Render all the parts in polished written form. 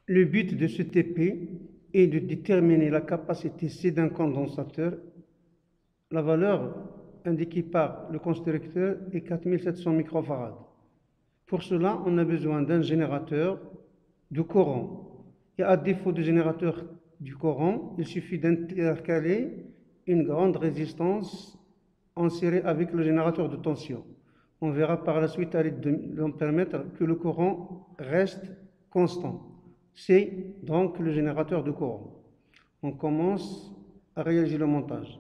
Le but de ce TP est de déterminer la capacité C d'un condensateur. La valeur indiquée par le constructeur est 4700 microfarads. Pour cela, on a besoin d'un générateur de courant. Et à défaut de générateur du courant, il suffit d'intercaler une grande résistance en série avec le générateur de tension. On verra par la suite à l'aide de l'ampèremètre que le courant reste constant. C'est donc le générateur de courant. On commence à réaliser le montage.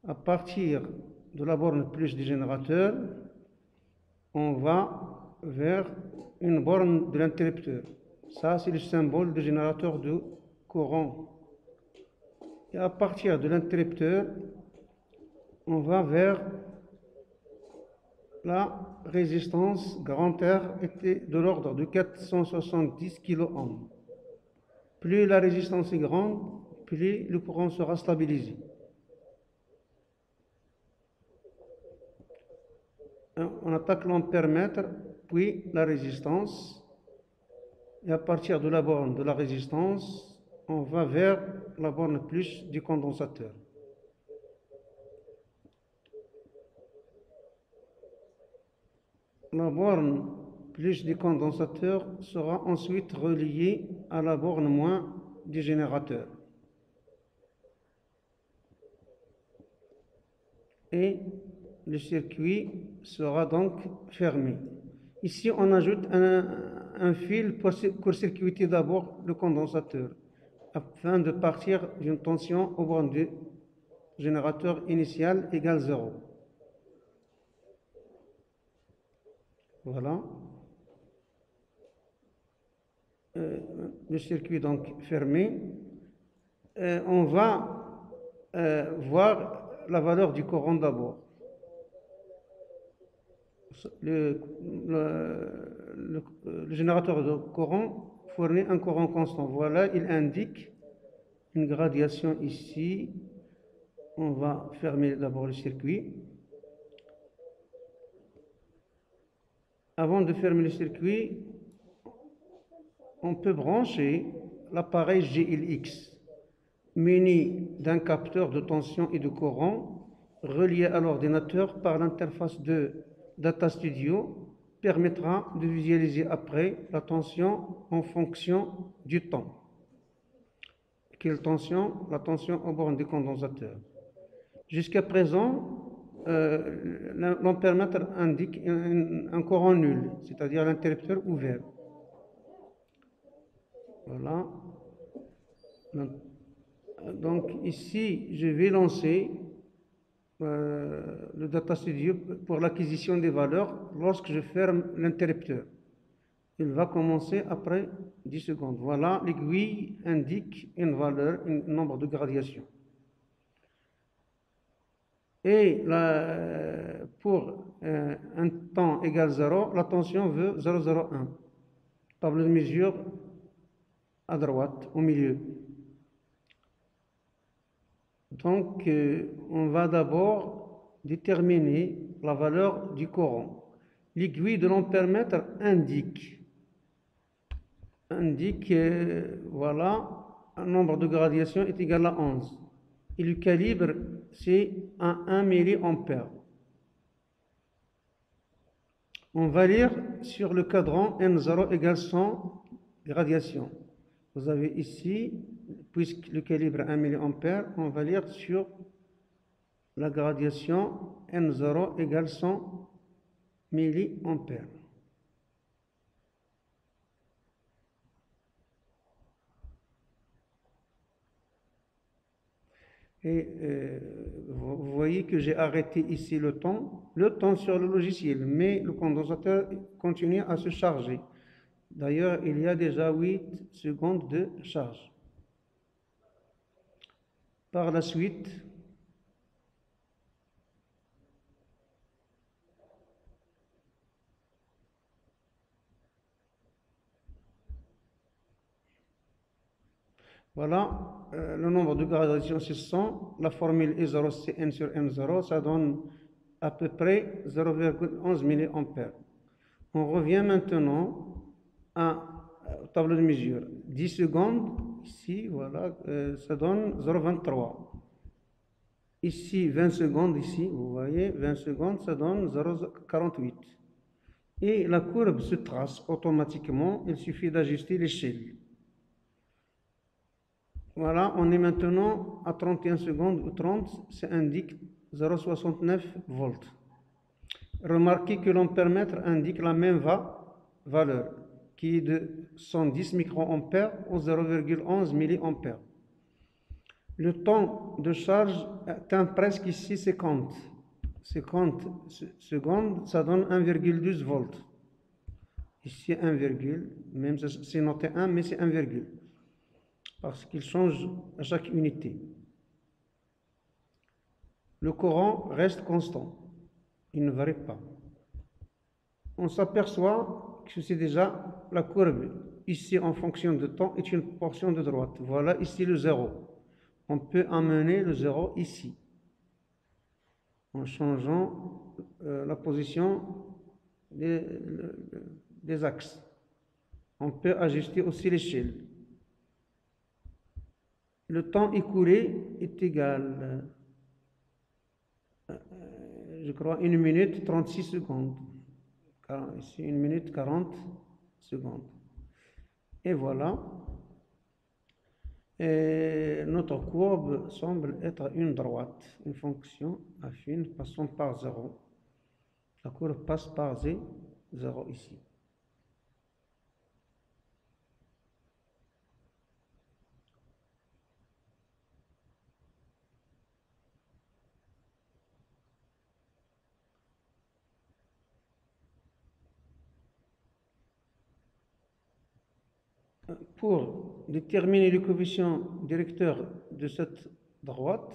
À partir de la borne plus du générateur, on va vers une borne de l'interrupteur. Ça, c'est le symbole de générateur de courant. Et à partir de l'interrupteur, on va vers la résistance grand R était de l'ordre de 470 kΩ. Plus la résistance est grande, plus le courant sera stabilisé. On attaque l'ampèremètre, puis la résistance. Et à partir de la borne de la résistance, on va vers la borne plus du condensateur. La borne plus du condensateur sera ensuite reliée à la borne moins du générateur. Et le circuit sera donc fermé. Ici, on ajoute un fil pour court-circuiter d'abord le condensateur afin de partir d'une tension aux bornes du générateur initial égale 0. Voilà. Le circuit donc fermé. On va voir la valeur du courant d'abord. Le générateur de courant fournit un courant constant. Voilà, il indique une gradation ici. On va fermer d'abord le circuit. Avant de fermer le circuit, on peut brancher l'appareil GLX, muni d'un capteur de tension et de courant, relié à l'ordinateur par l'interface de Data Studio, permettra de visualiser après la tension en fonction du temps. Quelle tension? La tension aux bornes du condensateur. Jusqu'à présent, l'ampèremètre indique un courant nul, c'est-à-dire l'interrupteur ouvert. Voilà. Donc ici, je vais lancer le Data Studio pour l'acquisition des valeurs lorsque je ferme l'interrupteur. Il va commencer après 10 secondes. Voilà, l'aiguille indique une valeur, un nombre de gradations. Et pour un temps égal 0, la tension veut 0,01. Table de mesure à droite, au milieu. Donc, on va d'abord déterminer la valeur du courant. L'aiguille de l'ampèremètre indique voilà, un nombre de gradations est égal à 11. Et le calibre, c'est à 1 mA. On va lire sur le cadran N0 égale 100 gradations. Vous avez ici, puisque le calibre est 1 mA, on va lire sur la gradation N0 égale 100 mA. Et vous voyez que j'ai arrêté ici le temps sur le logiciel, mais le condensateur continue à se charger. D'ailleurs, il y a déjà 8 secondes de charge. Par la suite, voilà, le nombre de gradations c'est 100, la formule est 0, c'est n sur n0, ça donne à peu près 0,11 mA. On revient maintenant à tableau de mesure. 10 secondes, ici, voilà, ça donne 0,23. Ici, 20 secondes, ici, vous voyez, 20 secondes, ça donne 0,48. Et la courbe se trace automatiquement, il suffit d'ajuster l'échelle. Voilà, on est maintenant à 31 secondes ou 30, ça indique 0,69 volts. Remarquez que l'ampèremètre indique la même valeur, qui est de 110 microampères au 0,11 milliampères. Le temps de charge atteint presque ici 50. 50 secondes, ça donne 1,12 volts. Ici 1, même c'est noté 1, mais c'est 1, parce qu'il change à chaque unité. Le courant reste constant, il ne varie pas. On s'aperçoit que c'est déjà la courbe, ici en fonction de temps, est une portion de droite. Voilà ici le 0. On peut amener le 0 ici, en changeant la position des axes. On peut ajuster aussi l'échelle. Le temps écoulé est égal, je crois, 1 minute 36 secondes. Ici, 1 minute 40 secondes. Et voilà. Et notre courbe semble être une droite, une fonction affine passant par 0. La courbe passe par 0 ici. Pour déterminer le coefficient directeur de cette droite,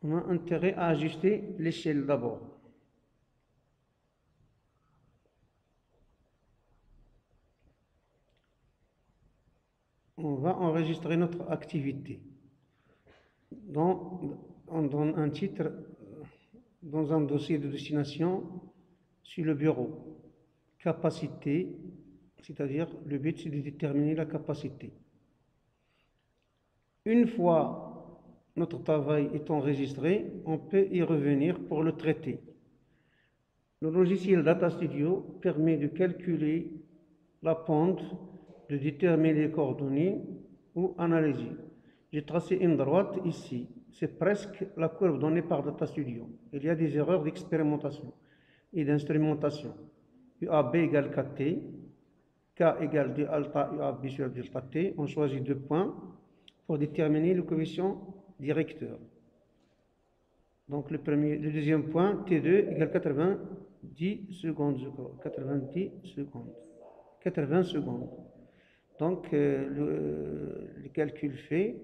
on a intérêt à ajuster l'échelle d'abord. On va enregistrer notre activité. On donne un titre dans un dossier de destination sur le bureau. Capacité, c'est-à-dire le but c'est de déterminer la capacité. Une fois notre travail est enregistré, on peut y revenir pour le traiter. Le logiciel Data Studio permet de calculer la pente, de déterminer les coordonnées ou analyser. J'ai tracé une droite ici, c'est presque la courbe donnée par Data Studio. Il y a des erreurs d'expérimentation et d'instrumentation. UAB égale KT, K égale d alpha UAB sur delta T. On choisit 2 points pour déterminer le coefficient directeur. Donc le deuxième point, T2 égale 90 secondes, je crois. 90 secondes. 80 secondes. Donc le calcul fait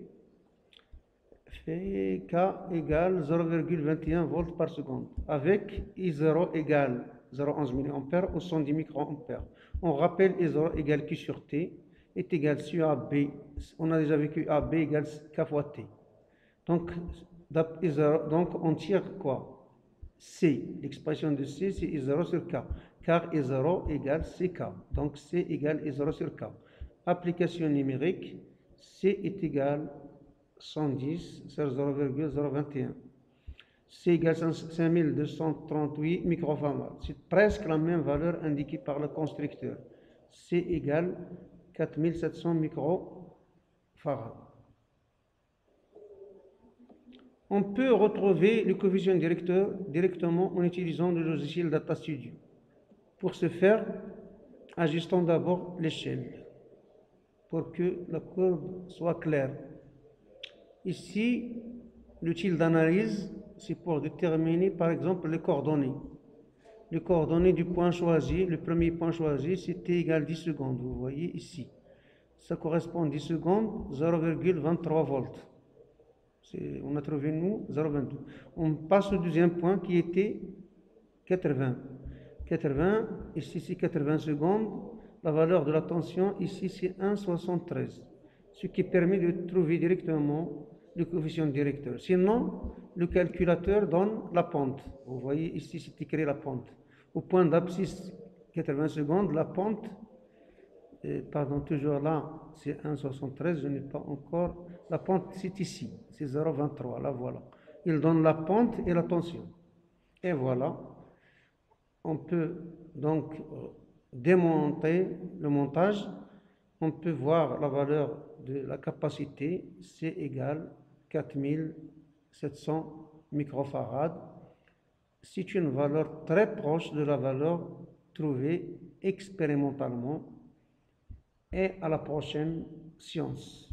K égale 0,21 volts par seconde, avec I0 égale 0,11 milliampères ou 110 microampères. On rappelle I0 égale Q sur T est égal sur AB. On a déjà vu que AB égale K fois T. Donc on tire quoi? C. L'expression de C, c'est I0 sur K. Car I0 égale CK. Donc C égale I0 sur K. Application numérique, C est égal 110 sur 0,021. C égale 5238 microfarads. C'est presque la même valeur indiquée par le constructeur. C égale 4700 microfarads. On peut retrouver le coefficient directeur directement en utilisant le logiciel Data Studio. Pour ce faire, ajustons d'abord l'échelle pour que la courbe soit claire. Ici, l'outil d'analyse, c'est pour déterminer par exemple les coordonnées. Les coordonnées du point choisi, le premier point choisi, c'était égal 10 secondes. Vous voyez ici. Ça correspond à 10 secondes, 0,23 volts. On a trouvé nous 0,22. On passe au deuxième point qui était 80. 80, ici c'est 80 secondes. La valeur de la tension ici c'est 1,73. Ce qui permet de trouver directement le coefficient directeur. Sinon, le calculateur donne la pente. Vous voyez ici c'est écrit la pente. Au point d'abscisse 80 secondes, la pente, pardon, toujours là, c'est 1,73, je n'ai pas encore, la pente c'est ici, c'est 0,23, là voilà. Il donne la pente et la tension. Et voilà, on peut donc démonter le montage, on peut voir la valeur de la capacité, c'est égal 4700 microfarads. C'est une valeur très proche de la valeur trouvée expérimentalement. Et à la prochaine séance.